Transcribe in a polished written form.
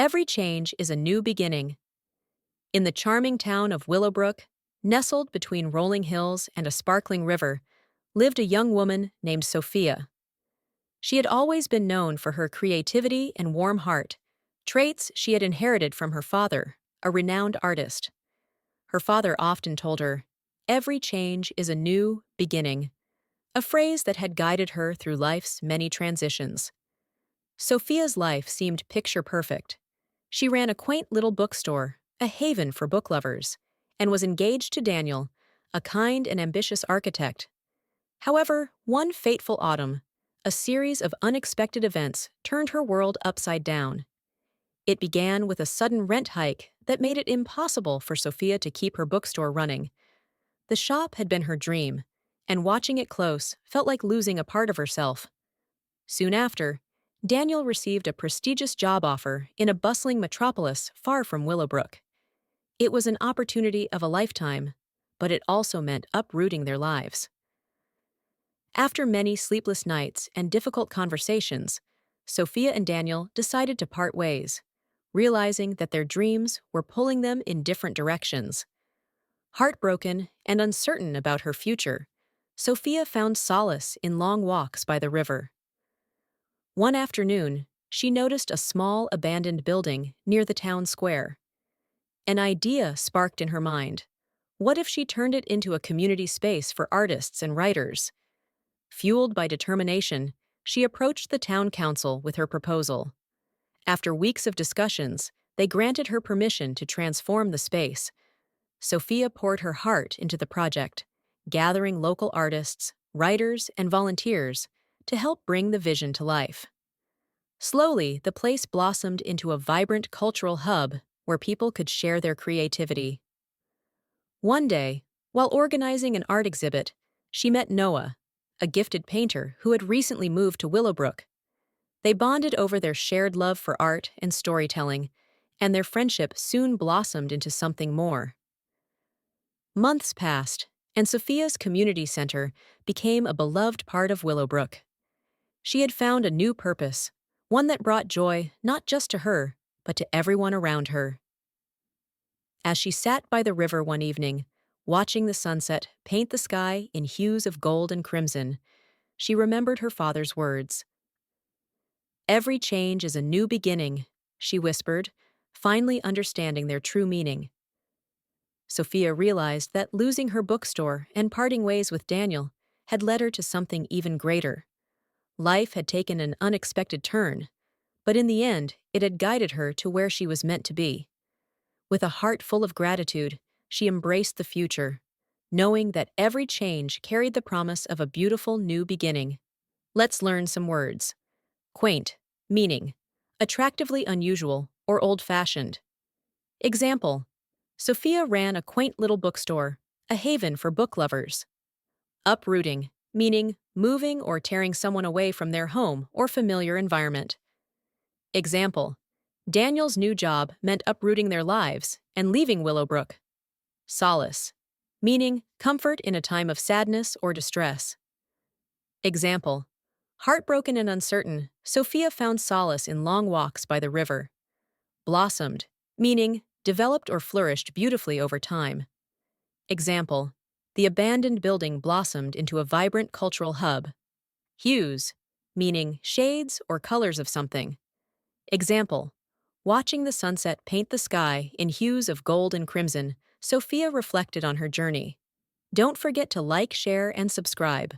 Every change is a new beginning. In the charming town of Willowbrook, nestled between rolling hills and a sparkling river, lived a young woman named Sophia. She had always been known for her creativity and warm heart, traits she had inherited from her father, a renowned artist. Her father often told her, "Every change is a new beginning," a phrase that had guided her through life's many transitions. Sophia's life seemed picture perfect. She ran a quaint little bookstore, a haven for book lovers, and was engaged to Daniel, a kind and ambitious architect. However, one fateful autumn, a series of unexpected events turned her world upside down. It began with a sudden rent hike that made it impossible for Sophia to keep her bookstore running. The shop had been her dream, and watching it close felt like losing a part of herself. Soon after, Daniel received a prestigious job offer in a bustling metropolis far from Willowbrook. It was an opportunity of a lifetime, but it also meant uprooting their lives. After many sleepless nights and difficult conversations, Sophia and Daniel decided to part ways, realizing that their dreams were pulling them in different directions. Heartbroken and uncertain about her future, Sophia found solace in long walks by the river. One afternoon, she noticed a small abandoned building near the town square. An idea sparked in her mind. What if she turned it into a community space for artists and writers? Fueled by determination, she approached the town council with her proposal. After weeks of discussions, they granted her permission to transform the space. Sophia poured her heart into the project, gathering local artists, writers, and volunteers to help bring the vision to life. Slowly, the place blossomed into a vibrant cultural hub where people could share their creativity. One day, while organizing an art exhibit, she met Noah, a gifted painter who had recently moved to Willowbrook. They bonded over their shared love for art and storytelling, and their friendship soon blossomed into something more. Months passed, and Sophia's community center became a beloved part of Willowbrook. She had found a new purpose, one that brought joy not just to her, but to everyone around her. As she sat by the river one evening, watching the sunset paint the sky in hues of gold and crimson, she remembered her father's words. "Every change is a new beginning," she whispered, finally understanding their true meaning. Sophia realized that losing her bookstore and parting ways with Daniel had led her to something even greater. Life had taken an unexpected turn, but in the end, it had guided her to where she was meant to be. With a heart full of gratitude, she embraced the future, knowing that every change carried the promise of a beautiful new beginning. Let's learn some words. Quaint, meaning attractively unusual or old-fashioned. Example: Sophia ran a quaint little bookstore, a haven for book lovers. Uprooting, meaning moving or tearing someone away from their home or familiar environment. Example: Daniel's new job meant uprooting their lives and leaving Willowbrook. Solace, meaning comfort in a time of sadness or distress. Example: Heartbroken and uncertain, Sophia found solace in long walks by the river. Blossomed, meaning developed or flourished beautifully over time. Example: The abandoned building blossomed into a vibrant cultural hub. Hues, meaning shades or colors of something. Example: Watching the sunset paint the sky in hues of gold and crimson, Sophia reflected on her journey. Don't forget to like, share, and subscribe.